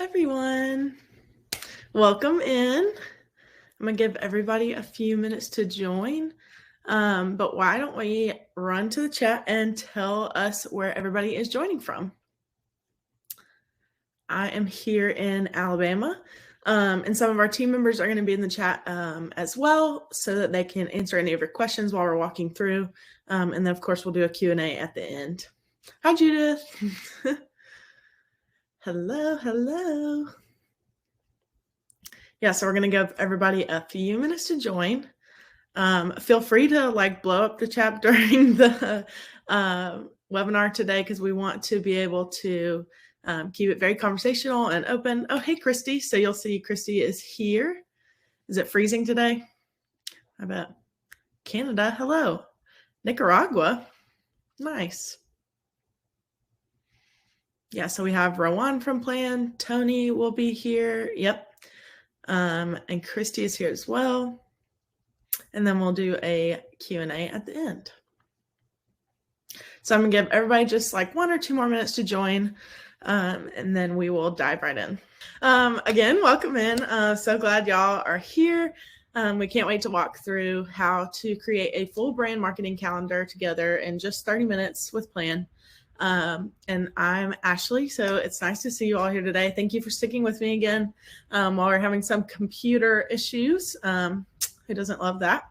everyone. Welcome in. I'm going to give everybody a few minutes to join. But why don't we run to the chat and tell us where everybody is joining from? I am here in Alabama, and some of our team members are going to be in the chat as well so that they can answer any of your questions while we're walking through. And then, of course, we'll do a Q&A at the end. Hi, Judith. Hello. Yeah, so we're going to give everybody a few minutes to join. Feel free to blow up the chat during the webinar today because we want to be able to keep it very conversational and open. Oh, hey, Christy. So you'll see Christy is here. Is it freezing today? I bet. Canada, hello. Nicaragua, nice. Yeah, so we have Rowan from Plan. Tony will be here. Yep. And Christy is here as well. And then we'll do a Q&A at the end. So I'm going to give everybody just 1 or 2 more minutes to join, and then we will dive right in. Again, welcome in. So glad y'all are here. We can't wait to walk through how to create a full brand marketing calendar together in just 30 minutes with Plan. And I'm Ashley, so it's nice to see you all here today. Thank you for sticking with me again while we're having some computer issues. Who doesn't love that?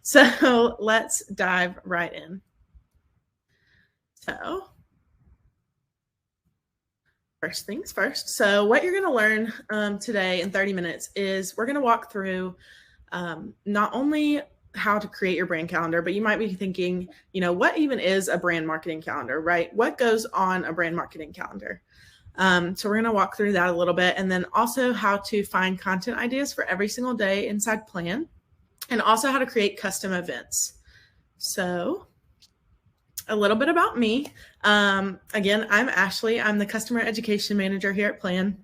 So let's dive right in. So first things first. So what you're going to learn today in 30 minutes is we're going to walk through not only how to create your brand calendar, but you might be thinking, what even is a brand marketing calendar, right? What goes on a brand marketing calendar? So we're going to walk through that a little bit, and then also how to find content ideas for every single day inside Plan, and also how to create custom events. So a little bit about me. Again, I'm Ashley. I'm the customer education manager here at Plan,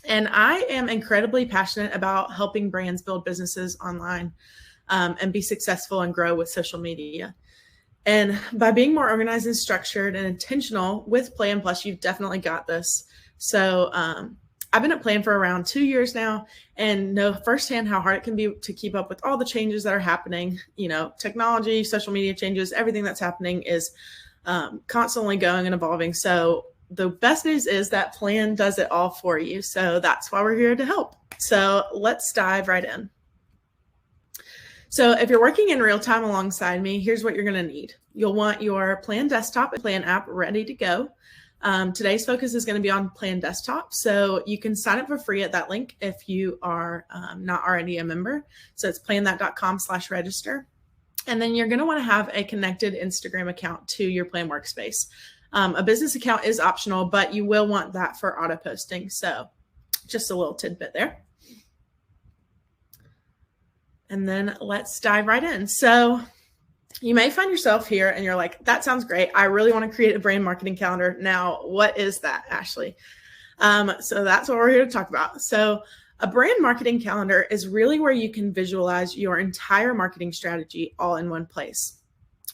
and I am incredibly passionate about helping brands build businesses online and be successful and grow with social media. And by being more organized and structured and intentional with Plan Plus, you've definitely got this. So I've been at Plan for around 2 years now and know firsthand how hard it can be to keep up with all the changes that are happening. Technology, social media changes, everything that's happening is constantly going and evolving. So the best news is that Plan does it all for you. So that's why we're here to help. So let's dive right in. So if you're working in real time alongside me, here's what you're going to need. You'll want your Plan desktop and Plan app ready to go. Today's focus is going to be on Plan desktop. So you can sign up for free at that link if you are not already a member. So it's planthat.com/register. And then you're going to want to have a connected Instagram account to your Plan workspace. A business account is optional, but you will want that for auto posting. So just a little tidbit there. And then let's dive right in. So you may find yourself here and you're like, that sounds great. I really want to create a brand marketing calendar. Now, what is that, Ashley? So that's what we're here to talk about. So a brand marketing calendar is really where you can visualize your entire marketing strategy all in one place.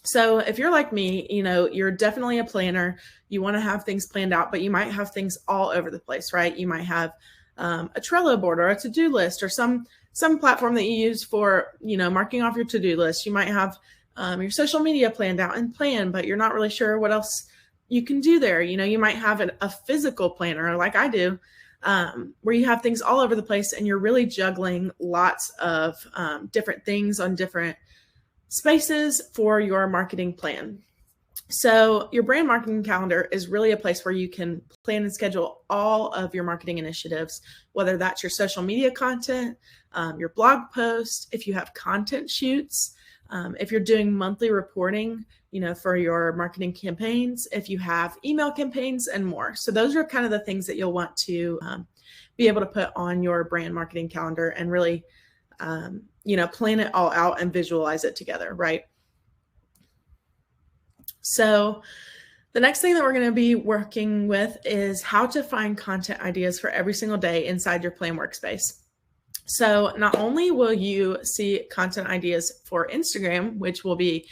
So if you're like me, you're definitely a planner. You want to have things planned out, but you might have things all over the place, right? You might have a Trello board or a to-do list or some platform that you use for, marking off your to-do list. You might have your social media planned out and planned, but you're not really sure what else you can do there. You might have a physical planner like I do, where you have things all over the place and you're really juggling lots of different things on different spaces for your marketing plan. So your brand marketing calendar is really a place where you can plan and schedule all of your marketing initiatives, whether that's your social media content, your blog post, if you have content shoots, if you're doing monthly reporting, for your marketing campaigns, if you have email campaigns and more. So those are kind of the things that you'll want to be able to put on your brand marketing calendar and really, plan it all out and visualize it together, right? So the next thing that we're going to be working with is how to find content ideas for every single day inside your Plan workspace. So not only will you see content ideas for Instagram, which will be,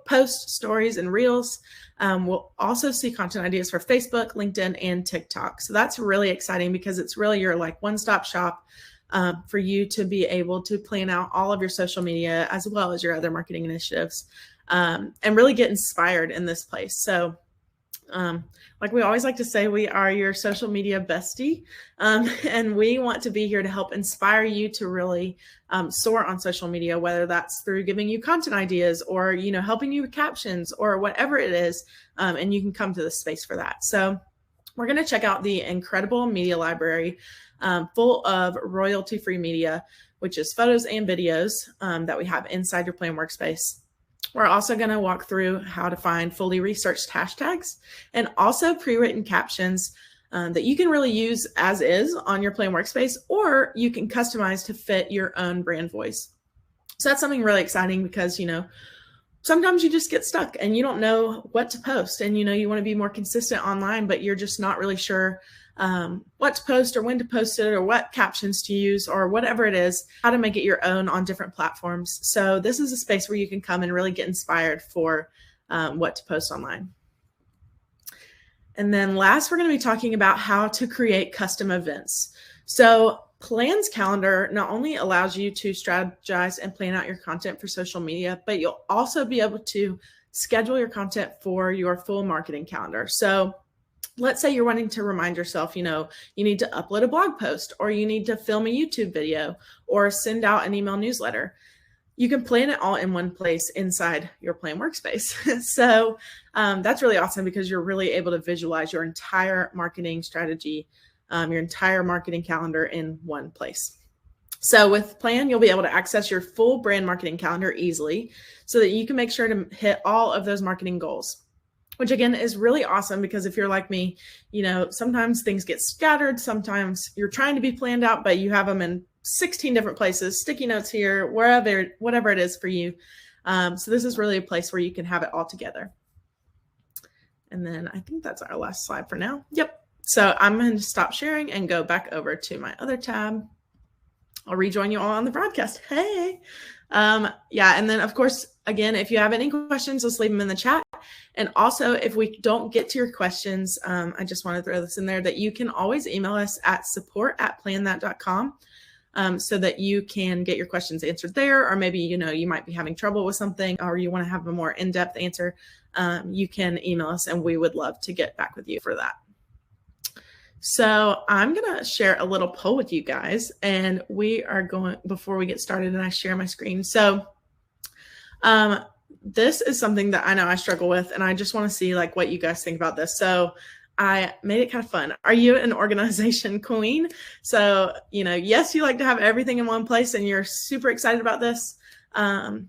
post stories and reels, we'll also see content ideas for Facebook, LinkedIn, and TikTok. So that's really exciting because it's really your like one-stop shop for you to be able to plan out all of your social media as well as your other marketing initiatives, and really get inspired in this place. So like we always like to say, we are your social media bestie, and we want to be here to help inspire you to really soar on social media, whether that's through giving you content ideas or, helping you with captions or whatever it is, and you can come to the space for that. So we're going to check out the incredible media library full of royalty-free media, which is photos and videos that we have inside your Plan workspace. We're also going to walk through how to find fully researched hashtags and also pre-written captions that you can really use as is on your Plan workspace, or you can customize to fit your own brand voice. So that's something really exciting because, sometimes you just get stuck and you don't know what to post, and, you want to be more consistent online, but you're just not really sure what to post or when to post it or what captions to use or whatever it is, how to make it your own on different platforms. So this is a space where you can come and really get inspired for what to post online. And then last, we're going to be talking about how to create custom events. So Plann'rs calendar not only allows you to strategize and plan out your content for social media, but you'll also be able to schedule your content for your full marketing calendar. So let's say you're wanting to remind yourself, you need to upload a blog post, or you need to film a YouTube video, or send out an email newsletter. You can plan it all in one place inside your Plan workspace. So that's really awesome because you're really able to visualize your entire marketing strategy, your entire marketing calendar in one place. So with Plan, you'll be able to access your full brand marketing calendar easily so that you can make sure to hit all of those marketing goals, which again is really awesome because if you're like me, sometimes things get scattered. Sometimes you're trying to be planned out, but you have them in 16 different places, sticky notes here, wherever, whatever it is for you. So this is really a place where you can have it all together. And then I think that's our last slide for now. Yep. So I'm going to stop sharing and go back over to my other tab. I'll rejoin you all on the broadcast. Hey. And then of course, again, if you have any questions, let's leave them in the chat. And also if we don't get to your questions, I just want to throw this in there that you can always email us at support@planthat.com, so that you can get your questions answered there, or maybe, you might be having trouble with something or you want to have a more in-depth answer. You can email us and we would love to get back with you for that. So I'm going to share a little poll with you guys, and we are going, before we get started and I share my screen. So this is something that I know I struggle with, and I just want to see like what you guys think about this. So I made it kind of fun. Are you an organization queen? So, yes, you like to have everything in one place and you're super excited about this. Are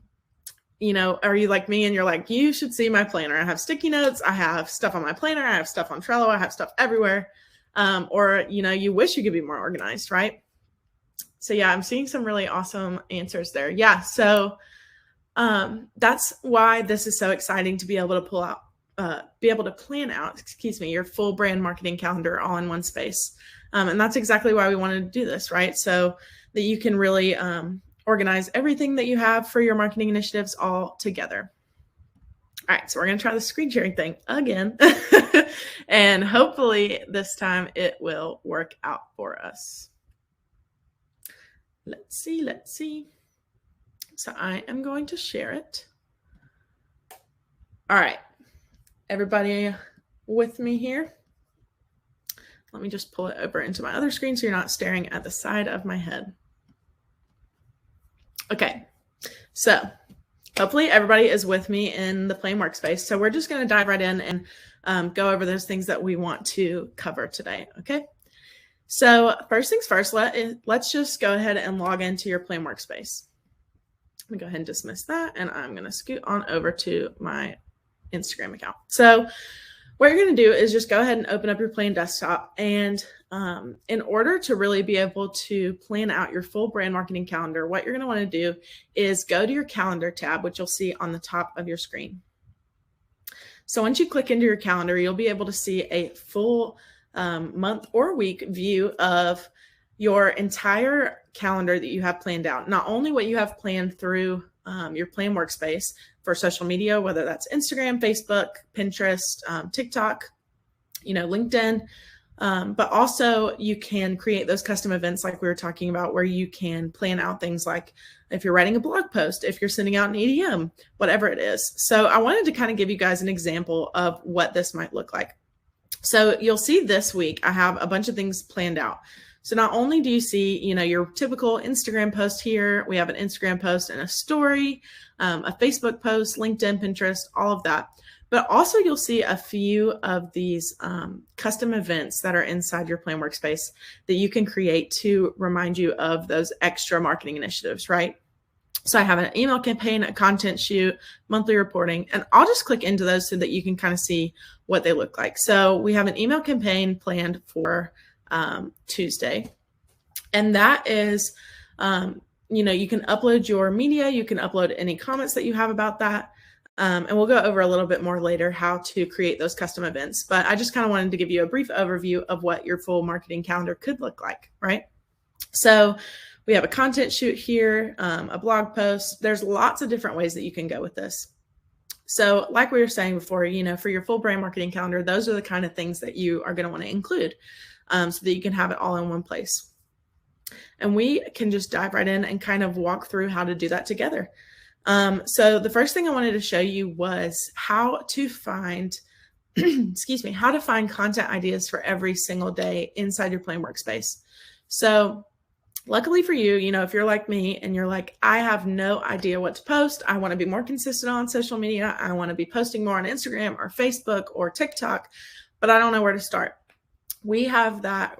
you like me and you're like, you should see my planner. I have sticky notes. I have stuff on my planner. I have stuff on Trello. I have stuff everywhere. Or, you wish you could be more organized, right? So yeah, I'm seeing some really awesome answers there. Yeah. So, that's why this is so exciting to be able to plan out, your full brand marketing calendar all in one space. And that's exactly why we wanted to do this, right? So that you can really, organize everything that you have for your marketing initiatives all together. All right, so we're going to try the screen sharing thing again. And hopefully this time it will work out for us. Let's see. So I am going to share it. All right, everybody with me here? Let me just pull it over into my other screen so you're not staring at the side of my head. Okay, so hopefully everybody is with me in the Plan workspace. So we're just going to dive right in and go over those things that we want to cover today. Okay. So first things first, let's just go ahead and log into your Plan workspace. Let me go ahead and dismiss that. And I'm going to scoot on over to my Instagram account. So what you're going to do is just go ahead and open up your Plan desktop. And in order to really be able to plan out your full brand marketing calendar, what you're going to want to do is go to your calendar tab, which you'll see on the top of your screen. So once you click into your calendar, you'll be able to see a full month or week view of your entire calendar that you have planned out, not only what you have planned through your plan workspace for social media, whether that's Instagram, Facebook, Pinterest, TikTok, LinkedIn, but also you can create those custom events like we were talking about, where you can plan out things like if you're writing a blog post, if you're sending out an EDM, whatever it is. So I wanted to kind of give you guys an example of what this might look like. So you'll see this week, I have a bunch of things planned out. So not only do you see, your typical Instagram post here, we have an Instagram post and a story, a Facebook post, LinkedIn, Pinterest, all of that. But also you'll see a few of these custom events that are inside your plan workspace that you can create to remind you of those extra marketing initiatives, right? So I have an email campaign, a content shoot, monthly reporting, and I'll just click into those so that you can kind of see what they look like. So we have an email campaign planned for Tuesday, and that is, you can upload your media, you can upload any comments that you have about that. And we'll go over a little bit more later how to create those custom events. But I just kind of wanted to give you a brief overview of what your full marketing calendar could look like, right? So we have a content shoot here, a blog post. There's lots of different ways that you can go with this. So like we were saying before, for your full brand marketing calendar, those are the kind of things that you are going to want to include so that you can have it all in one place. And we can just dive right in and kind of walk through how to do that together. So the first thing I wanted to show you was how to find, how to find content ideas for every single day inside your plan workspace. So luckily for you, if you're like me and you're like, I have no idea what to post, I want to be more consistent on social media, I want to be posting more on Instagram or Facebook or TikTok, but I don't know where to start. We have that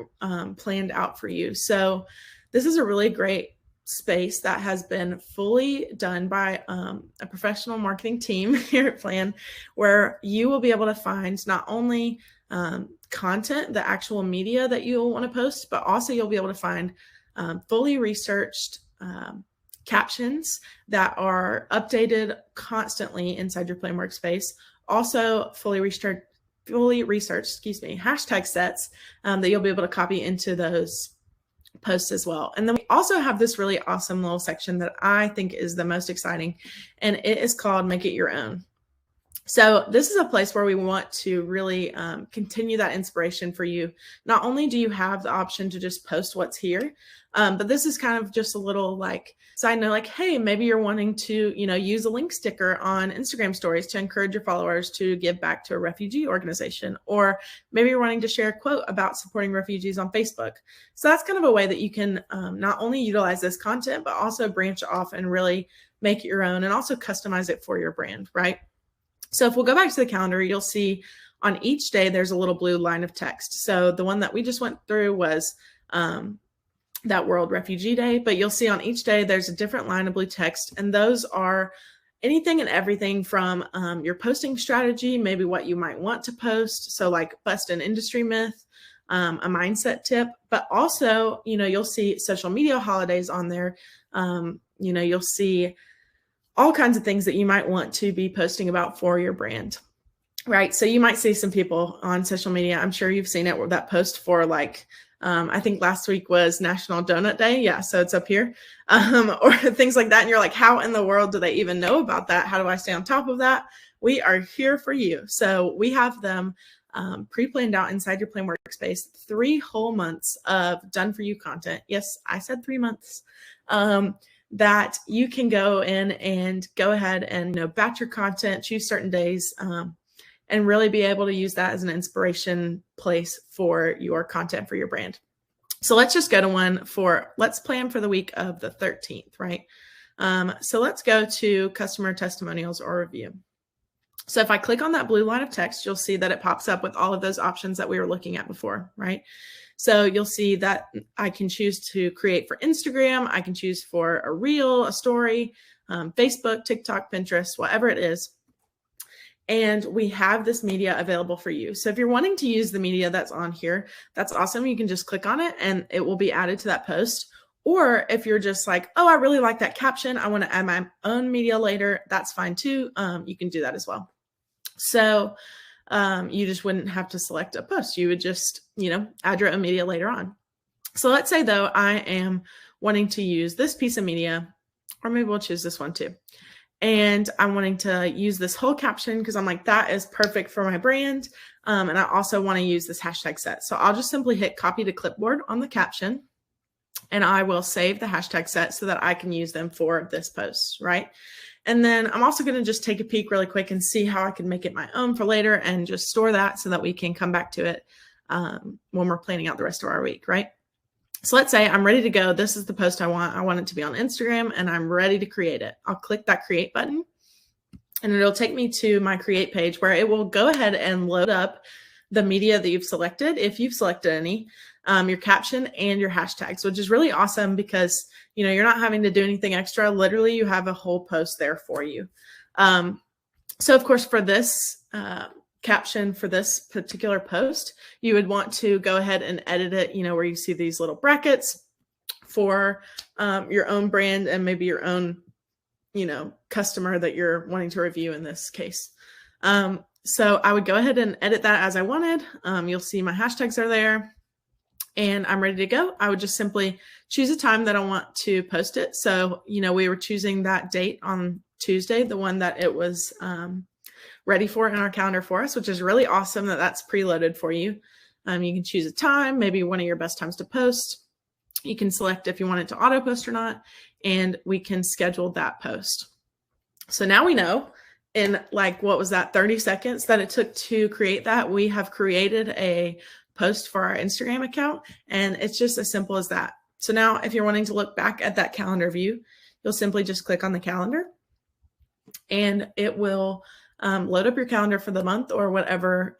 planned out for you. So this is a really great space that has been fully done by a professional marketing team here at Plan, where you will be able to find not only content, the actual media that you'll want to post, but also you'll be able to find fully researched captions that are updated constantly inside your Plan workspace. Also fully researched, hashtag sets that you'll be able to copy into those posts as well. And then we also have this really awesome little section that I think is the most exciting, and it is called Make It Your Own. So this is a place where we want to really continue that inspiration for you. Not only do you have the option to just post what's here, but this is kind of just a little side note, hey, maybe you're wanting to, use a link sticker on Instagram stories to encourage your followers to give back to a refugee organization, or maybe you're wanting to share a quote about supporting refugees on Facebook. So that's kind of a way that you can not only utilize this content, but also branch off and really make it your own and also customize it for your brand, right? So if we'll go back to the calendar, you'll see on each day, there's a little blue line of text. So the one that we just went through was that World Refugee Day, but you'll see on each day, there's a different line of blue text. And those are anything and everything from your posting strategy, maybe what you might want to post. So like bust an industry myth, a mindset tip, but also, you'll see social media holidays on there. You'll see all kinds of things that you might want to be posting about for your brand, right? So you might see some people on social media, I'm sure you've seen it, that post for I think last week was National Donut Day. Yeah, so it's up here, or things like that. And you're like, how in the world do they even know about that? How do I stay on top of that? We are here for you. So we have them pre-planned out inside your Plan workspace, 3 whole months of done for you content. Yes, I said 3 months. That you can go in and go ahead and batch your content, choose certain days, and really be able to use that as an inspiration place for your content for your brand. So let's just go to one let's plan for the week of the 13th, right? So let's go to customer testimonials or review. So if I click on that blue line of text, you'll see that it pops up with all of those options that we were looking at before, right? So you'll see that I can choose to create for Instagram. I can choose for a reel, a story, Facebook, TikTok, Pinterest, whatever it is. And we have this media available for you. So if you're wanting to use the media that's on here, that's awesome. You can just click on it and it will be added to that post. Or if you're just like, oh, I really like that caption, I want to add my own media later, that's fine too. You can do that as well. So you just wouldn't have to select a post. You would just, add your own media later on. So let's say though, I am wanting to use this piece of media, or maybe we'll choose this one too. And I'm wanting to use this whole caption because I'm like, that is perfect for my brand. And I also want to use this hashtag set. So I'll just simply hit copy to clipboard on the caption, and I will save the hashtag set so that I can use them for this post, right? And then I'm also going to just take a peek really quick and see how I can make it my own for later and just store that so that we can come back to it when we're planning out the rest of our week, right? So let's say I'm ready to go. This is the post I want. I want it to be on Instagram and I'm ready to create it. I'll click that create button and it'll take me to my create page where it will go ahead and load up the media that you've selected, if you've selected any, your caption and your hashtags, which is really awesome because, you know, you're not having to do anything extra. Literally, you have a whole post there for you. So of course, for this caption for this particular post, you would want to go ahead and edit it, you know, where you see these little brackets for your own brand and maybe your own, you know, customer that you're wanting to review in this case. So I would go ahead and edit that as I wanted. You'll see my hashtags are there and I'm ready to go. I would just simply choose a time that I want to post it. So, you know, we were choosing that date on Tuesday, the one that it was ready for in our calendar for us, which is really awesome that that's preloaded for you. You can choose a time, maybe one of your best times to post. You can select if you want it to auto post or not, and we can schedule that post. So now we know in like, what was that, 30 seconds that it took to create that, we have created a post for our Instagram account, and it's just as simple as that. So now if you're wanting to look back at that calendar view, you'll simply just click on the calendar and it will load up your calendar for the month or whatever,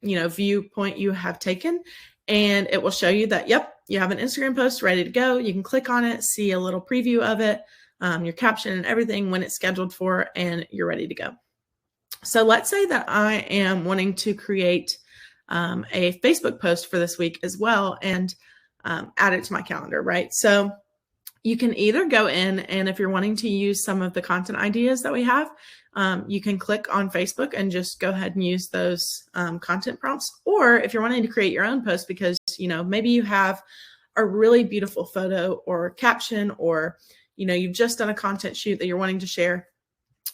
you know, viewpoint you have taken. And it will show you that, yep, you have an Instagram post ready to go. You can click on it, see a little preview of it, your caption and everything when it's scheduled for, and you're ready to go. So let's say that I am wanting to create a Facebook post for this week as well and add it to my calendar, right? So you can either go in and if you're wanting to use some of the content ideas that we have, you can click on Facebook and just go ahead and use those content prompts. Or if you're wanting to create your own post because, you know, maybe you have a really beautiful photo or caption, or, you know, you've just done a content shoot that you're wanting to share,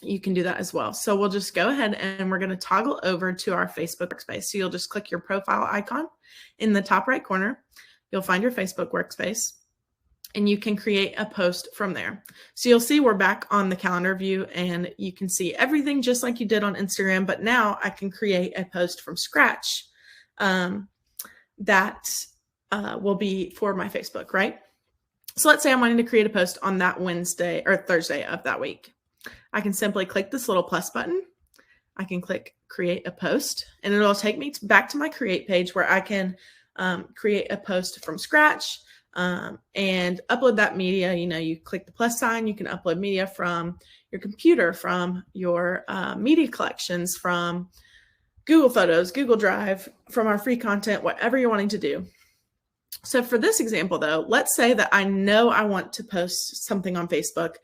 you can do that as well. So we'll just go ahead and we're going to toggle over to our Facebook workspace. So you'll just click your profile icon in the top right corner. You'll find your Facebook workspace and you can create a post from there. So you'll see we're back on the calendar view and you can see everything just like you did on Instagram, but now I can create a post from scratch that will be for my Facebook, right? So let's say I'm wanting to create a post on that Wednesday or Thursday of that week. I can simply click this little plus button. I can click create a post and it'll take me back to my create page where I can create a post from scratch and upload that media. You know, you click the plus sign, you can upload media from your computer, from your media collections, from Google Photos, Google Drive, from our free content, whatever you're wanting to do. So for this example though, let's say that I know I want to post something on Facebook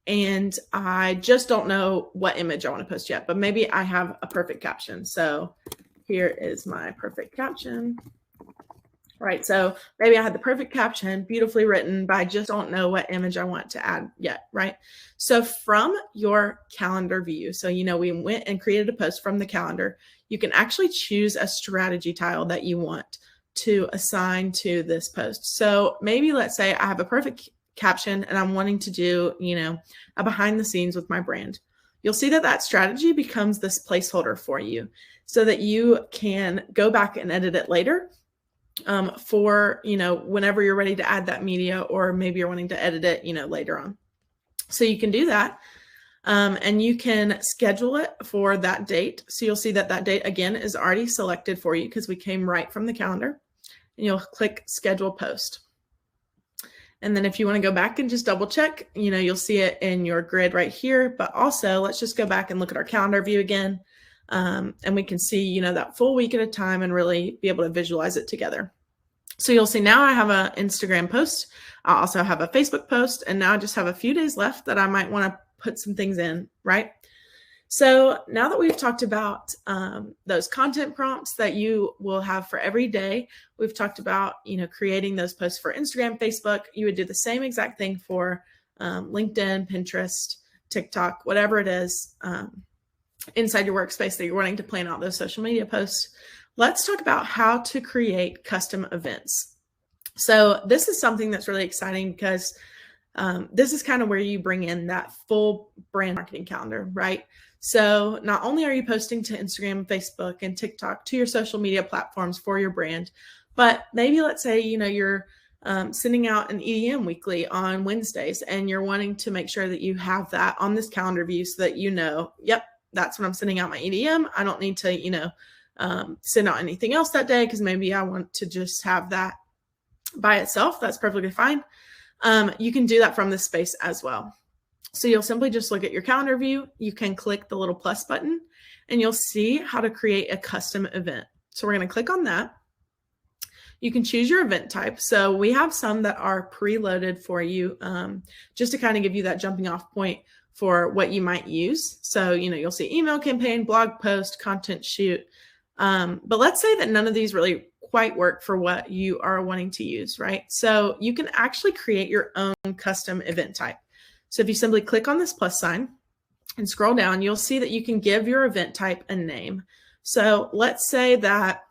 and I just don't know what image I want to post yet, but maybe I have a perfect caption. So here is my perfect caption. Right, so maybe I had the perfect caption, beautifully written, but I just don't know what image I want to add yet, right? So from your calendar view, so you know we went and created a post from the calendar, you can actually choose a strategy tile that you want to assign to this post. So maybe let's say I have a perfect caption and I'm wanting to do, you know, a behind the scenes with my brand. You'll see that that strategy becomes this placeholder for you so that you can go back and edit it later. For, you know, whenever you're ready to add that media, or maybe you're wanting to edit it, you know, later on. So you can do that and you can schedule it for that date. So you'll see that that date again is already selected for you because we came right from the calendar, and you'll click schedule post. And then if you want to go back and just double check, you know, you'll see it in your grid right here, but also let's just go back and look at our calendar view again. And we can see, you know, that full week at a time and really be able to visualize it together. So you'll see now I have an Instagram post. I also have a Facebook post, and now I just have a few days left that I might want to put some things in, right? So now that we've talked about those content prompts that you will have for every day, we've talked about, creating those posts for Instagram, Facebook. You would do the same exact thing for LinkedIn, Pinterest, TikTok, whatever it is inside your workspace that you're wanting to plan out those social media posts. Let's talk about how to create custom events. So this is something that's really exciting because this is kind of where you bring in that full brand marketing calendar, right? So not only are you posting to Instagram, Facebook, and TikTok, to your social media platforms for your brand, but maybe let's say, you're sending out an EDM weekly on Wednesdays, and you're wanting to make sure that you have that on this calendar view so that yep, that's when I'm sending out my EDM. I don't need to, send out anything else that day because maybe I want to just have that by itself. That's perfectly fine. You can do that from this space as well. So you'll simply just look at your calendar view. You can click the little plus button and you'll see how to create a custom event. So we're going to click on that. You can choose your event type. So we have some that are preloaded for you just to kind of give you that jumping off point for what you might use. So, you'll see email campaign, blog post, content shoot. But let's say that none of these really quite work for what you are wanting to use, right? So you can actually create your own custom event type. So if you simply click on this plus sign and scroll down, you'll see that you can give your event type a name. So let's say that,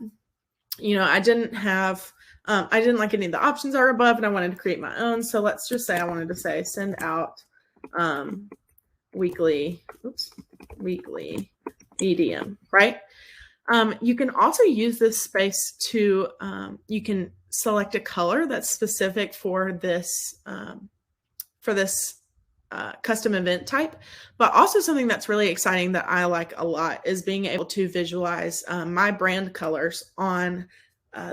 I didn't like any of the options that are above and I wanted to create my own. So let's just say I wanted to say send out weekly EDM, right? You can also use this space to, you can select a color that's specific for this custom event type, but also something that's really exciting that I like a lot is being able to visualize my brand colors on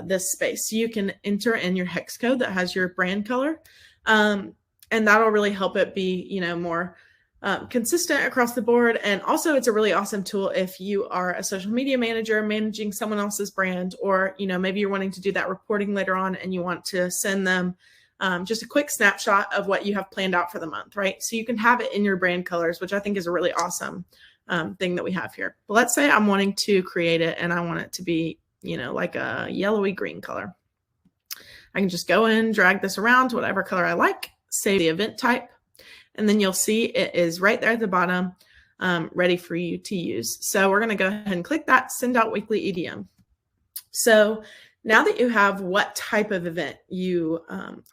this space. So you can enter in your hex code that has your brand color, and that'll really help it be, more consistent across the board. And also it's a really awesome tool if you are a social media manager managing someone else's brand, or, maybe you're wanting to do that reporting later on and you want to send them just a quick snapshot of what you have planned out for the month, right? So you can have it in your brand colors, which I think is a really awesome thing that we have here. But let's say I'm wanting to create it and I want it to be, like a yellowy green color. I can just go in, drag this around to whatever color I like, save the event type, and then you'll see it is right there at the bottom, ready for you to use. So we're going to go ahead and click that, send out weekly EDM. So now that you have what type of event you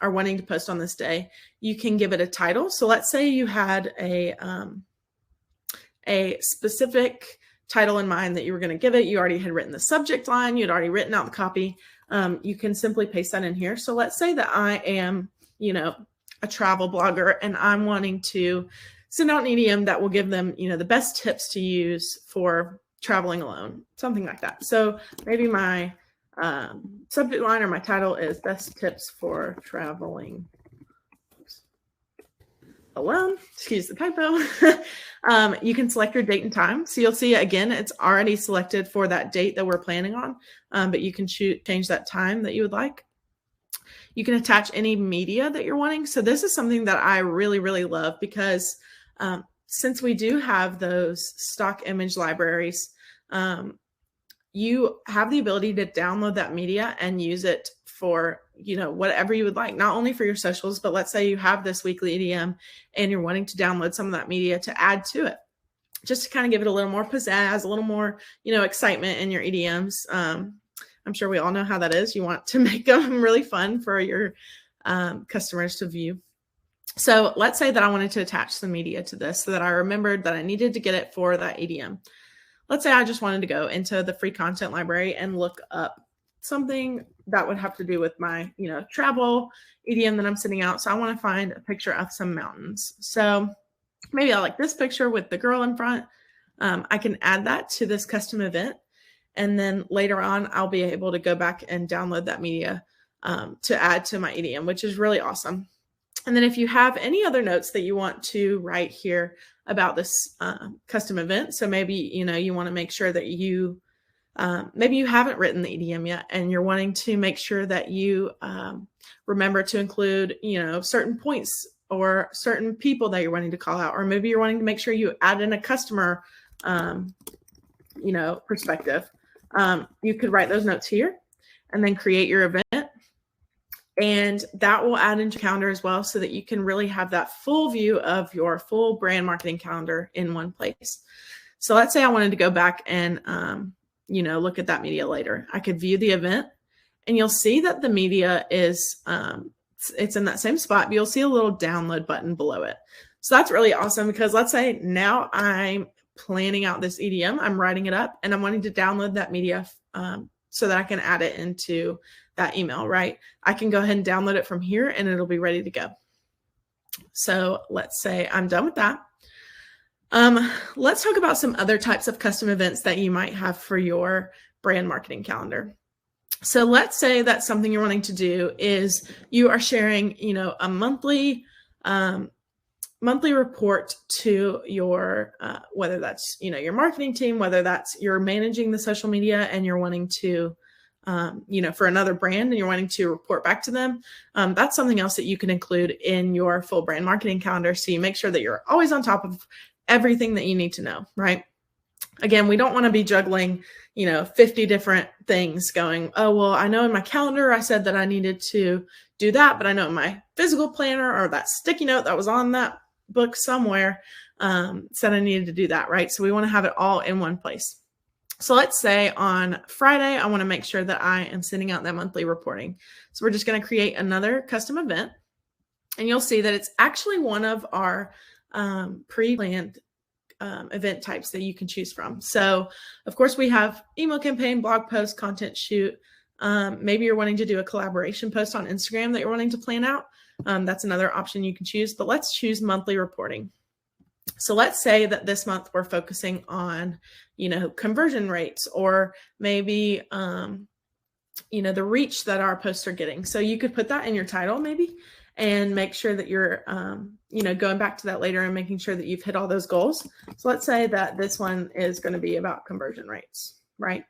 are wanting to post on this day, you can give it a title. So let's say you had a specific title in mind that you were going to give it. You already had written the subject line. You'd already written out the copy. You can simply paste that in here. So let's say that I am, a travel blogger and I'm wanting to send out an EDM that will give them, the best tips to use for traveling alone, something like that. So maybe my subject line or my title is best tips for traveling alone. Excuse the typo. You can select your date and time. So you'll see again, it's already selected for that date that we're planning on, but you can change that time that you would like. You can attach any media that you're wanting. So this is something that I really, really love because since we do have those stock image libraries, you have the ability to download that media and use it for, whatever you would like, not only for your socials, but let's say you have this weekly EDM and you're wanting to download some of that media to add to it, just to kind of give it a little more pizzazz, a little more, excitement in your EDMs. I'm sure we all know how that is. You want to make them really fun for your customers to view. So let's say that I wanted to attach some media to this so that I remembered that I needed to get it for that EDM. Let's say I just wanted to go into the free content library and look up something that would have to do with my, travel EDM that I'm sending out. So I want to find a picture of some mountains. So maybe I like this picture with the girl in front. I can add that to this custom event. And then later on, I'll be able to go back and download that media to add to my EDM, which is really awesome. And then if you have any other notes that you want to write here about this custom event, so maybe, you want to make sure that you, maybe you haven't written the EDM yet and you're wanting to make sure that you remember to include, certain points or certain people that you're wanting to call out, or maybe you're wanting to make sure you add in a customer perspective. You could write those notes here and then create your event. And that will add into calendar as well, so that you can really have that full view of your full brand marketing calendar in one place. So let's say I wanted to go back and, look at that media later. I could view the event, and you'll see that the media is, it's in that same spot, but you'll see a little download button below it. So that's really awesome, because let's say now I'm planning out this EDM, I'm writing it up, and I'm wanting to download that media so that I can add it into that email, right? I can go ahead and download it from here, and it'll be ready to go. So let's say I'm done with that. Let's talk about some other types of custom events that you might have for your brand marketing calendar. So let's say that something you're wanting to do is you are sharing, a monthly report to your, whether that's, your marketing team, whether that's you're managing the social media and you're wanting to, for another brand and you're wanting to report back to them. That's something else that you can include in your full brand marketing calendar. So you make sure that you're always on top of everything that you need to know, right? Again, we don't want to be juggling, 50 different things going, oh, well, I know in my calendar, I said that I needed to do that, but I know in my physical planner or that sticky note that was on that book somewhere said I needed to do that, right? So we want to have it all in one place. So let's say on Friday, I want to make sure that I am sending out that monthly reporting. So we're just going to create another custom event, and you'll see that it's actually one of our pre-planned event types that you can choose from. So of course we have email campaign, blog post, content shoot. Maybe you're wanting to do a collaboration post on Instagram that you're wanting to plan out. That's another option you can choose, but let's choose monthly reporting. So let's say that this month we're focusing on, conversion rates, or maybe, the reach that our posts are getting. So you could put that in your title maybe, and make sure that you're, going back to that later and making sure that you've hit all those goals. So let's say that this one is going to be about conversion rates, right?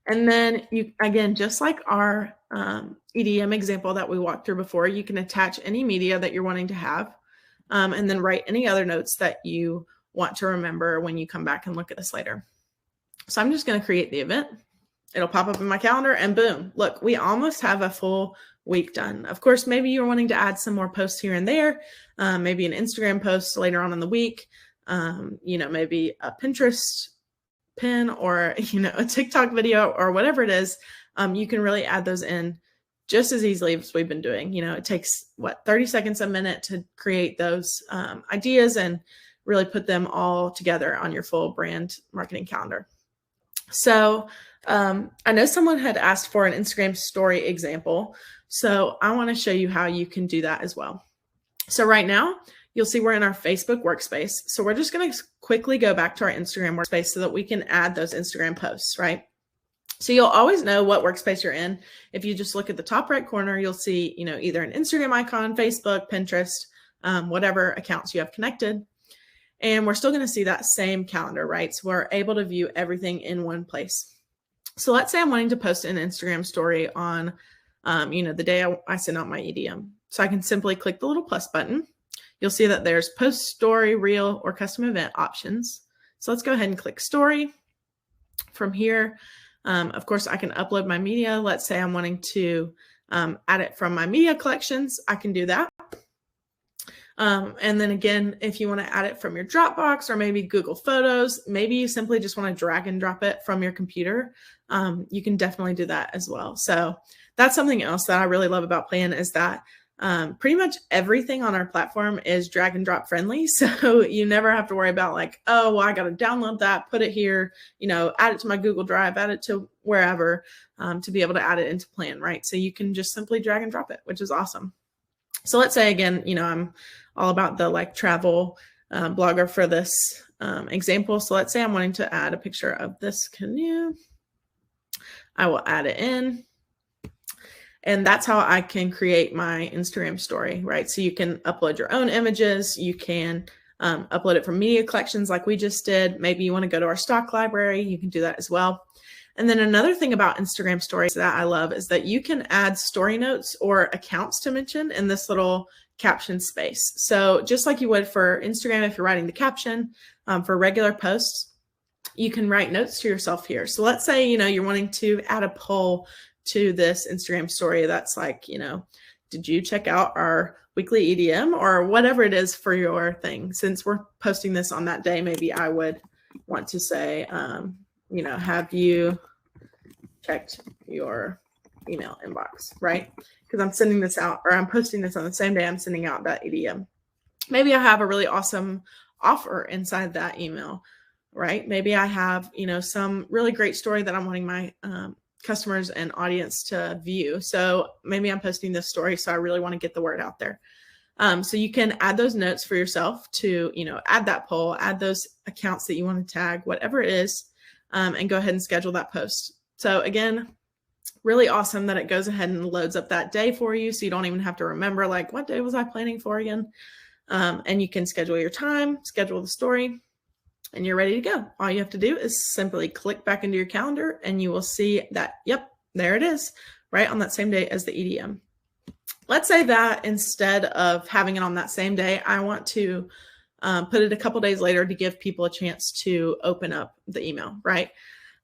And then again, just like our EDM example that we walked through before, you can attach any media that you're wanting to have, and then write any other notes that you want to remember when you come back and look at this later. So I'm just going to create the event. It'll pop up in my calendar, and boom, look, we almost have a full week done. Of course, maybe you're wanting to add some more posts here and there, maybe an Instagram post later on in the week, maybe a Pinterest pin, or, a TikTok video, or whatever it is. You can really add those in just as easily as we've been doing. It takes 30 seconds, a minute to create those ideas and really put them all together on your full brand marketing calendar. So I know someone had asked for an Instagram story example. So I want to show you how you can do that as well. So right now, you'll see we're in our Facebook workspace. So we're just going to quickly go back to our Instagram workspace so that we can add those Instagram posts, right? So you'll always know what workspace you're in. If you just look at the top right corner, you'll see, either an Instagram icon, Facebook, Pinterest, whatever accounts you have connected. And we're still going to see that same calendar, right? So we're able to view everything in one place. So let's say I'm wanting to post an Instagram story on, the day I send out my EDM. So I can simply click the little plus button. You'll see that there's post, story, reel, or custom event options. So let's go ahead and click story. From here, of course, I can upload my media. Let's say I'm wanting to add it from my media collections. I can do that. And then again, if you want to add it from your Dropbox or maybe Google Photos, maybe you simply just want to drag and drop it from your computer, you can definitely do that as well. So that's something else that I really love about Plan, is that pretty much everything on our platform is drag and drop friendly. So you never have to worry about like, oh, well, I got to download that, put it here, add it to my Google Drive, add it to wherever, to be able to add it into Plan, right? So you can just simply drag and drop it, which is awesome. So let's say again, I'm all about the travel blogger for this example. So let's say I'm wanting to add a picture of this canoe. I will add it in. And that's how I can create my Instagram story, right? So you can upload your own images. You can upload it from media collections like we just did. Maybe you want to go to our stock library. You can do that as well. And then another thing about Instagram stories that I love is that you can add story notes or accounts to mention in this little caption space. So just like you would for Instagram, if you're writing the caption, for regular posts, you can write notes to yourself here. So let's say, you're wanting to add a poll to this Instagram story that's like, did you check out our weekly EDM or whatever it is for your thing? Since we're posting this on that day, maybe I would want to say, have you checked your email inbox, right? Because I'm sending this out, or I'm posting this on the same day I'm sending out that EDM. Maybe I have a really awesome offer inside that email, right? Maybe I have, some really great story that I'm wanting my customers and audience to view. So maybe I'm posting this story, so I really want to get the word out there. So you can add those notes for yourself to, add that poll, add those accounts that you want to tag, whatever it is, and go ahead and schedule that post. So again, really awesome that it goes ahead and loads up that day for you. So you don't even have to remember like, what day was I planning for again? And you can schedule your time, schedule the story, and you're ready to go. All you have to do is simply click back into your calendar and you will see that, yep, there it is, right on that same day as the EDM. Let's say that instead of having it on that same day, I want to put it a couple days later to give people a chance to open up the email, right?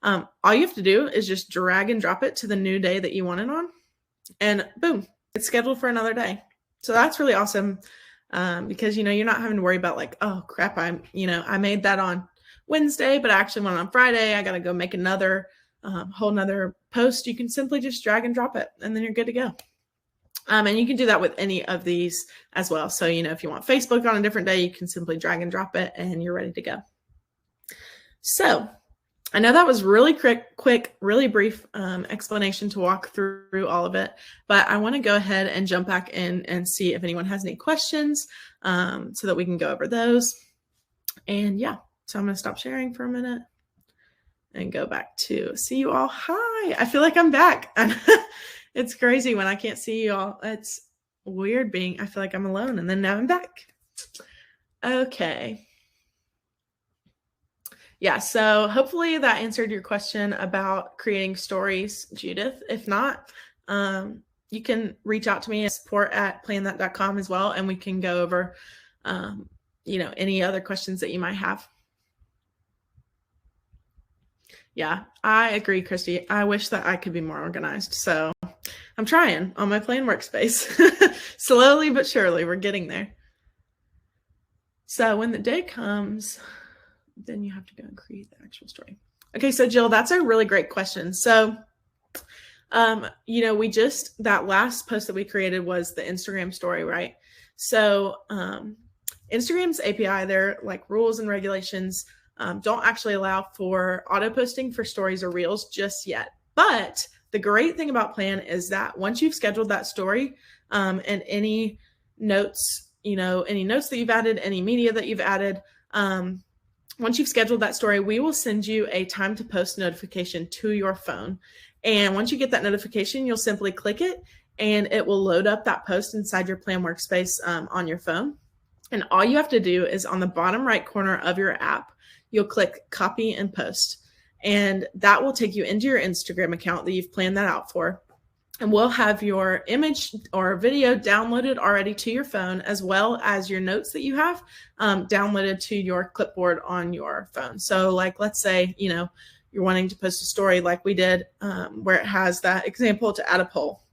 All you have to do is just drag and drop it to the new day that you want it on, and boom, it's scheduled for another day. So that's really awesome because, you're not having to worry about like, oh crap, I made that on Wednesday, but I actually went on Friday. I got to go make another whole nother post. You can simply just drag and drop it and then you're good to go. And you can do that with any of these as well. So, if you want Facebook on a different day, you can simply drag and drop it and you're ready to go. So I know that was really quick, really brief explanation to walk through all of it, but I want to go ahead and jump back in and see if anyone has any questions so that we can go over those. And yeah, so I'm going to stop sharing for a minute and go back to see you all. Hi, I feel like I'm back. It's crazy when I can't see you all. It's weird I feel like I'm alone, and then now I'm back. Okay. Yeah, so hopefully that answered your question about creating stories, Judith. If not, you can reach out to me at support@planthat.com as well, and we can go over, any other questions that you might have. Yeah, I agree, Christy. I wish that I could be more organized. So I'm trying on my Plan workspace. Slowly but surely, we're getting there. So when the day comes, then you have to go and create the actual story. Okay, so Jill, that's a really great question. So, that last post that we created was the Instagram story, right? So Instagram's API, their like rules and regulations don't actually allow for auto posting for stories or reels just yet. But the great thing about Plan is that once you've scheduled that story and any notes, any notes that you've added, any media that you've added, once you've scheduled that story, we will send you a time to post notification to your phone. And once you get that notification, you'll simply click it and it will load up that post inside your Plan workspace on your phone. And all you have to do is on the bottom right corner of your app, you'll click copy and post. And that will take you into your Instagram account that you've planned that out for. And we'll have your image or video downloaded already to your phone, as well as your notes that you have downloaded to your clipboard on your phone. So like, let's say, you're wanting to post a story like we did where it has that example to add a poll,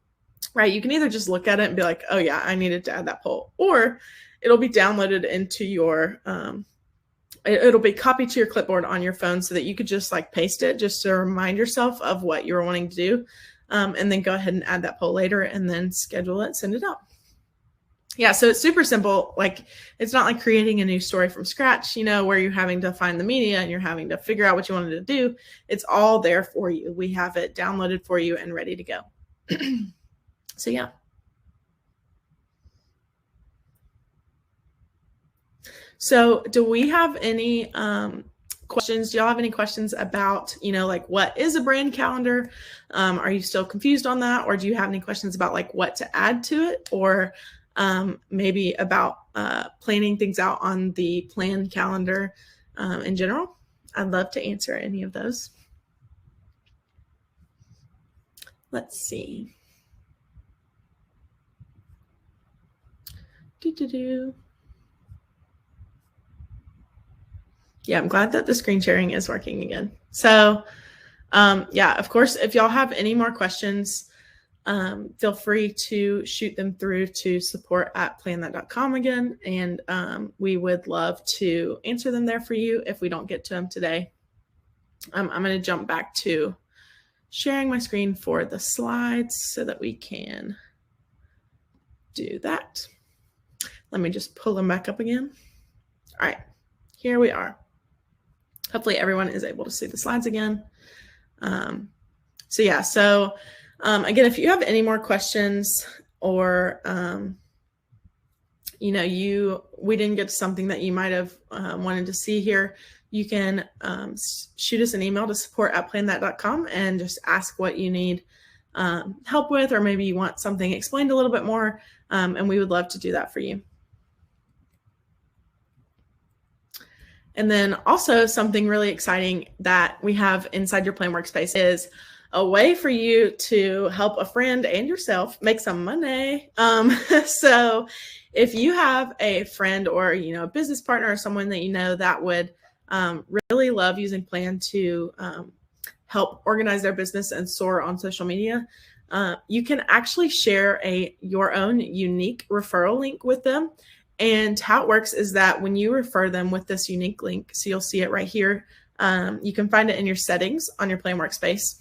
right? You can either just look at it and be like, oh yeah, I needed to add that poll, or it'll be downloaded into your, it'll be copied to your clipboard on your phone so that you could just like paste it just to remind yourself of what you're wanting to do. And then go ahead and add that poll later and then schedule it, send it out. Yeah, so it's super simple. Like, it's not like creating a new story from scratch, where you're having to find the media and you're having to figure out what you wanted to do. It's all there for you. We have it downloaded for you and ready to go. So yeah. So do we have any questions? Do y'all have any questions about, like what is a brand calendar? Are you still confused on that? Or do you have any questions about like what to add to it? Or maybe about planning things out on the Plan calendar in general? I'd love to answer any of those. Let's see. Yeah, I'm glad that the screen sharing is working again. So yeah, of course, if y'all have any more questions, feel free to shoot them through to support@planthat.com again. And we would love to answer them there for you if we don't get to them today. I'm going to jump back to sharing my screen for the slides so that we can do that. Let me just pull them back up again. All right, here we are. Hopefully everyone is able to see the slides again. So yeah, again, if you have any more questions or, we didn't get to something that you might have wanted to see here, you can shoot us an email to support@planthat.com and just ask what you need help with, or maybe you want something explained a little bit more, and we would love to do that for you. And then also something really exciting that we have inside your Plan Workspace is a way for you to help a friend and yourself make some money. So if you have a friend or, a business partner or someone that you know that would really love using Plan to help organize their business and soar on social media, you can actually share your own unique referral link with them. And how it works is that when you refer them with this unique link, so you'll see it right here, you can find it in your settings on your Plan Workspace.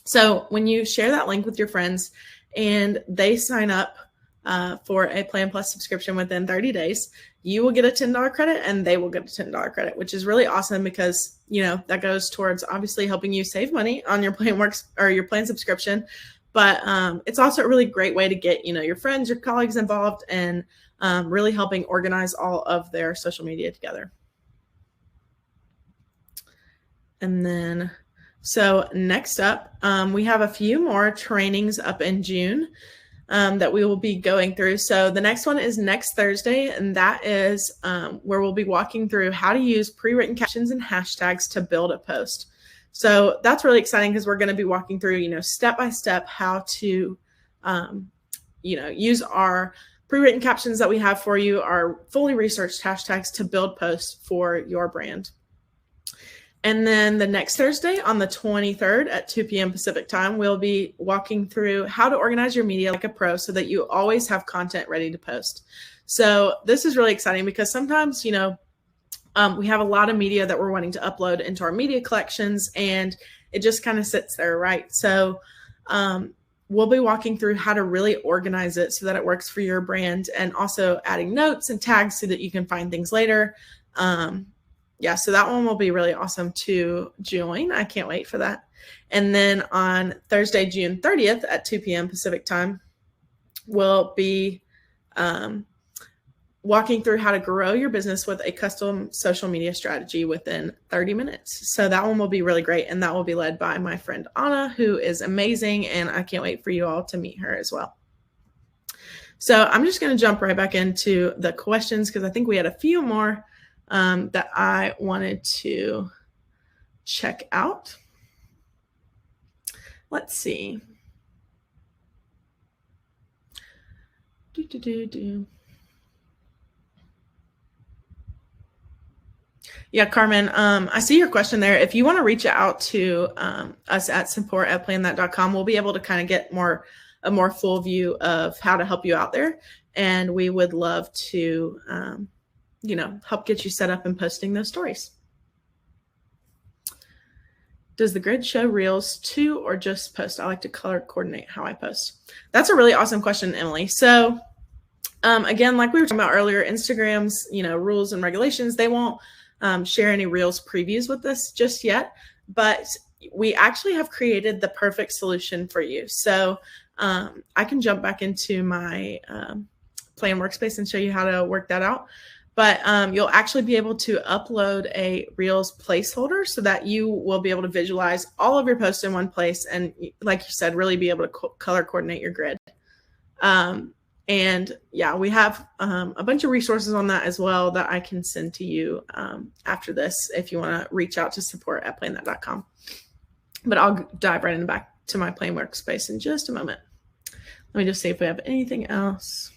So when you share that link with your friends and they sign up for a Plan Plus subscription within 30 days, you will get a $10 credit and they will get a $10 credit, which is really awesome because, that goes towards obviously helping you save money on your Plan or your Plan subscription. But it's also a really great way to get, your friends, your colleagues involved and really helping organize all of their social media together. And then, so next up, we have a few more trainings up in June that we will be going through. So the next one is next Thursday, and that is where we'll be walking through how to use pre-written captions and hashtags to build a post. So that's really exciting because we're going to be walking through, step by step how to, use our pre-written captions that we have for you, our fully researched hashtags to build posts for your brand. And then the next Thursday on the 23rd at 2 p.m. Pacific time, we'll be walking through how to organize your media like a pro so that you always have content ready to post. So this is really exciting because sometimes, we have a lot of media that we're wanting to upload into our media collections and it just kind of sits there, right? So we'll be walking through how to really organize it so that it works for your brand and also adding notes and tags so that you can find things later. So that one will be really awesome to join. I can't wait for that. And then on Thursday, June 30th at 2 p.m. Pacific time, we'll be walking through how to grow your business with a custom social media strategy within 30 minutes. So that one will be really great. And that will be led by my friend Anna, who is amazing. And I can't wait for you all to meet her as well. So I'm just going to jump right back into the questions because I think we had a few more that I wanted to check out. Let's see. Yeah, Carmen, I see your question there. If you want to reach out to us at support@planthat.com, we'll be able to kind of get a more full view of how to help you out there. And we would love to, help get you set up and posting those stories. Does the grid show reels too, or just post? I like to color coordinate how I post. That's a really awesome question, Emily. So again, like we were talking about earlier, Instagram's, rules and regulations, they won't share any reels previews with us just yet, but we actually have created the perfect solution for you. So I can jump back into my Plan Workspace and show you how to work that out. But you'll actually be able to upload a Reels placeholder so that you will be able to visualize all of your posts in one place. And like you said, really be able to color coordinate your grid. And yeah, we have a bunch of resources on that as well that I can send to you after this if you want to reach out to support@planthat.com. But I'll dive right in back to my Plan Workspace in just a moment. Let me just see if we have anything else.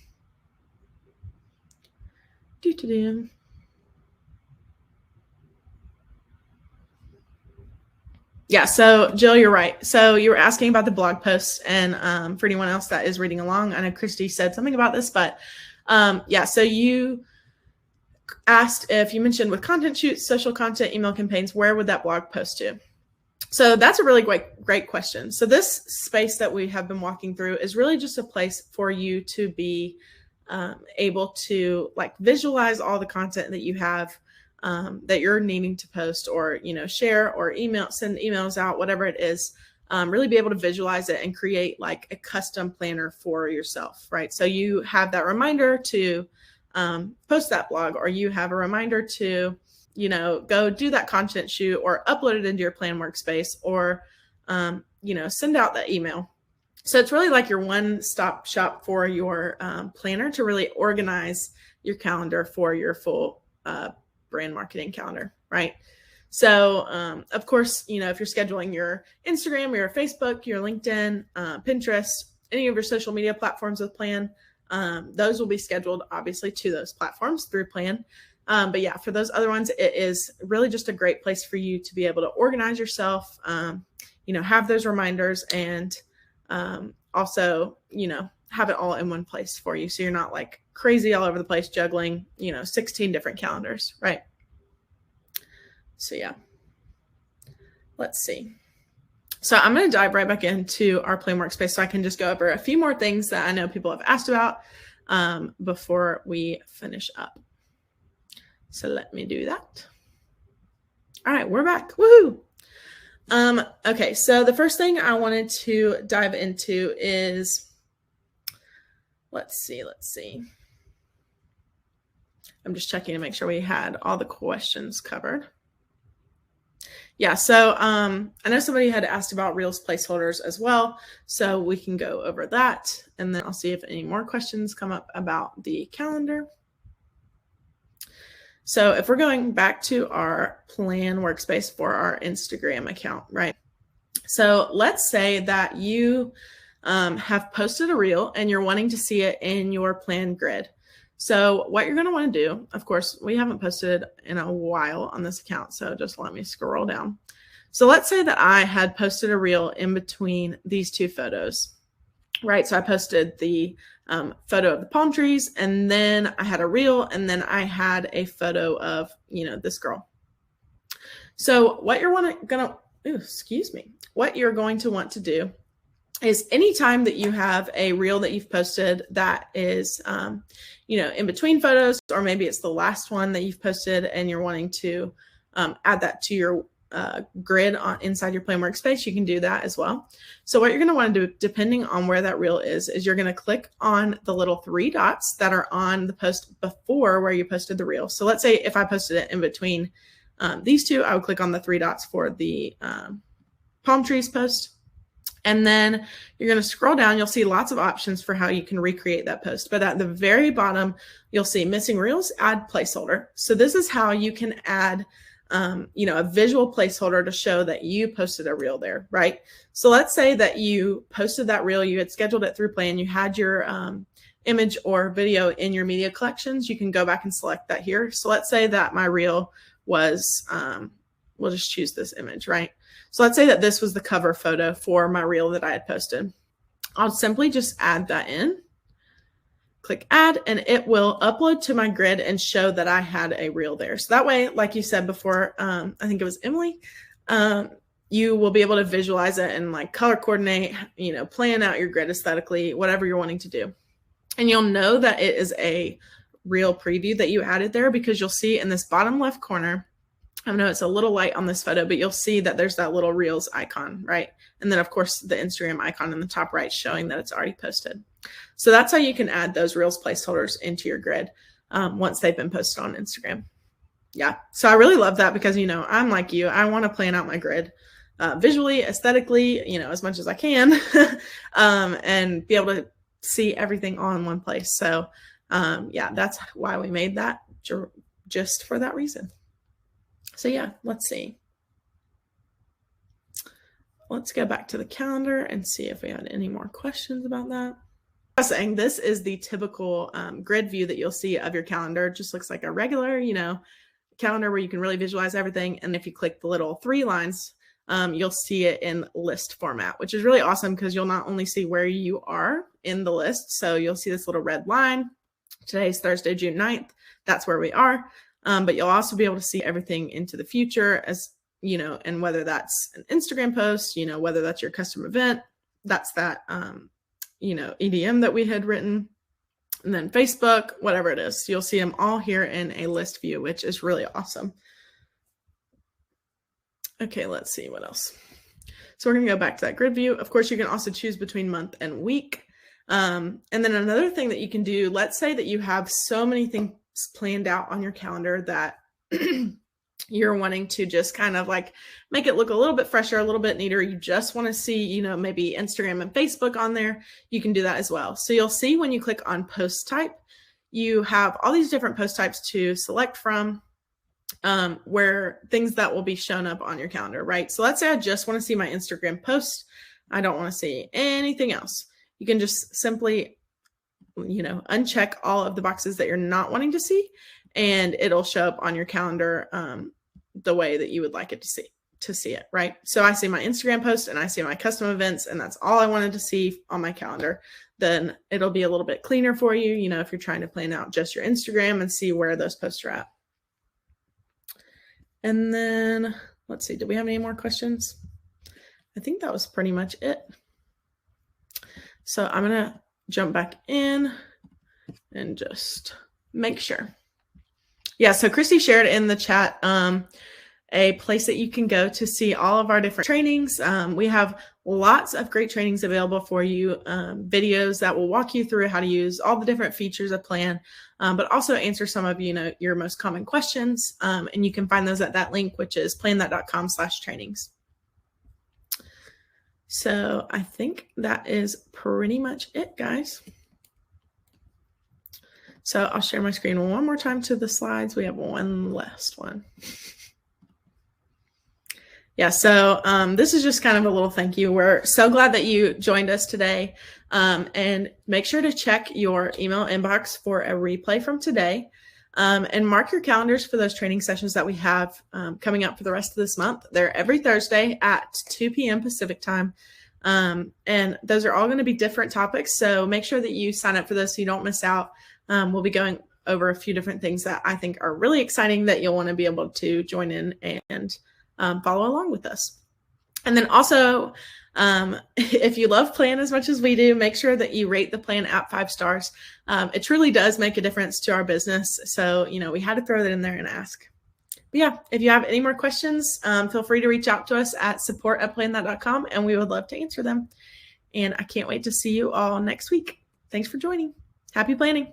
Yeah, so Jill, you're right. So you were asking about the blog posts, and for anyone else that is reading along, I know Christy said something about this, but yeah, so you asked if you mentioned with content shoots, social content, email campaigns, where would that blog post to? So that's a really great question. So this space that we have been walking through is really just a place for you to be able to like visualize all the content that you have that you're needing to post, or share, or send emails out, whatever it is. Really be able to visualize it and create like a custom planner for yourself, right? So you have that reminder to post that blog, or you have a reminder to go do that content shoot, or upload it into your plan workspace, or send out that email. So it's really like your one-stop shop for your planner to really organize your calendar for your full brand marketing calendar, right? So of course, if you're scheduling your Instagram, your Facebook, your LinkedIn, Pinterest, any of your social media platforms with Plan, those will be scheduled obviously to those platforms through Plan. But yeah, for those other ones, it is really just a great place for you to be able to organize yourself, have those reminders, and also, have it all in one place for you. So you're not like crazy all over the place juggling, 16 different calendars, right? So yeah, let's see. So I'm going to dive right back into our plan workspace so I can just go over a few more things that I know people have asked about before we finish up. So let me do that. All right, we're back. Woohoo! Okay, so the first thing I wanted to dive into is, let's see. I'm just checking to make sure we had all the questions covered. Yeah, so I know somebody had asked about Reels placeholders as well, so we can go over that, and then I'll see if any more questions come up about the calendar. So if we're going back to our plan workspace for our Instagram account, right? So let's say that you have posted a reel and you're wanting to see it in your plan grid. So what you're going to want to do, of course, we haven't posted in a while on this account, so just let me scroll down. So let's say that I had posted a reel in between these two photos, right? So I posted the photo of the palm trees, and then I had a reel, and then I had a photo of, this girl. So what you're what you're going to want to do is anytime that you have a reel that you've posted that is, in between photos, or maybe it's the last one that you've posted and you're wanting to add that to your grid inside your plan workspace, you can do that as well. So what you're going to want to do, depending on where that reel is you're going to click on the little 3 dots that are on the post before where you posted the reel. So let's say if I posted it in between these two, I would click on the 3 dots for the palm trees post. And then you're going to scroll down. You'll see lots of options for how you can recreate that post. But at the very bottom, you'll see missing reels, add placeholder. So this is how you can add a visual placeholder to show that you posted a reel there, right? So let's say that you posted that reel, you had scheduled it through Plan, you had your image or video in your media collections. You can go back and select that here. So let's say that my reel was, we'll just choose this image, right? So let's say that this was the cover photo for my reel that I had posted. I'll simply just add that in. Click add, and it will upload to my grid and show that I had a reel there. So that way, like you said before, I think it was Emily, you will be able to visualize it and like color coordinate, plan out your grid aesthetically, whatever you're wanting to do. And you'll know that it is a reel preview that you added there, because you'll see in this bottom left corner, I know it's a little light on this photo, but you'll see that there's that little reels icon, right? And then of course the Instagram icon in the top right showing that it's already posted. So that's how you can add those reels placeholders into your grid once they've been posted on Instagram. Yeah, so I really love that because, I'm like you, I want to plan out my grid visually, aesthetically, as much as I can, and be able to see everything all in one place. So yeah, that's why we made that, just for that reason. So yeah, let's see. Let's go back to the calendar and see if we had any more questions about that. I was saying this is the typical grid view that you'll see of your calendar. It just looks like a regular, calendar where you can really visualize everything. And if you click the little 3 lines you'll see it in list format, which is really awesome because you'll not only see where you are in the list. So you'll see this little red line. Today's Thursday, June 9th. That's where we are. But you'll also be able to see everything into the future, as you know, and whether that's an Instagram post, you know, whether that's your custom event, that's that, you know, EDM that we had written, and then Facebook, whatever it is. You'll see them all here in a list view, which is really awesome. Okay, let's see what else. So we're going to go back to that grid view. Of course, you can also choose between month and week. And then another thing that you can do, let's say that you have so many things planned out on your calendar that you're wanting to just kind of like make it look a little bit fresher, a little bit neater. You just want to see, you know, maybe Instagram and Facebook on there. You can do that as well. So you'll see when you click on post type, you have all these different post types to select from, where things that will be shown up on your calendar, right? So let's say I just want to see my Instagram post. I don't want to see anything else. You can just simply, you know, uncheck all of the boxes that you're not wanting to see, and it'll show up on your calendar the way that you would like it to see it, right? So I see my Instagram post and I see my custom events, and that's all I wanted to see on my calendar. Then it'll be a little bit cleaner for you, you know, if you're trying to plan out just your Instagram and see where those posts are at. And then let's see, do we have any more questions? I think that was pretty much it. So I'm going to jump back in and just make sure. Yeah, so Christy shared in the chat a place that you can go to see all of our different trainings. We have lots of great trainings available for you, videos that will walk you through how to use all the different features of Plan, but also answer some of, you know, your most common questions. And you can find those at that link, which is planthat.com/trainings. So I think that is pretty much it, guys. So I'll share my screen one more time to the slides. We have one last one. Yeah, so this is just kind of a little thank you. We're so glad that you joined us today. And make sure to check your email inbox for a replay from today. And mark your calendars for those training sessions that we have coming up for the rest of this month. They're every Thursday at 2 p.m. Pacific time. And those are all going to be different topics. So make sure that you sign up for those so you don't miss out. We'll be going over a few different things that I think are really exciting that you'll want to be able to join in and follow along with us. And then also, if you love Plan as much as we do, make sure that you rate the Plan app 5 stars. It truly does make a difference to our business. So, you know, we had to throw that in there and ask. But yeah, if you have any more questions, feel free to reach out to us at support@planthat.com, and we would love to answer them. And I can't wait to see you all next week. Thanks for joining. Happy planning.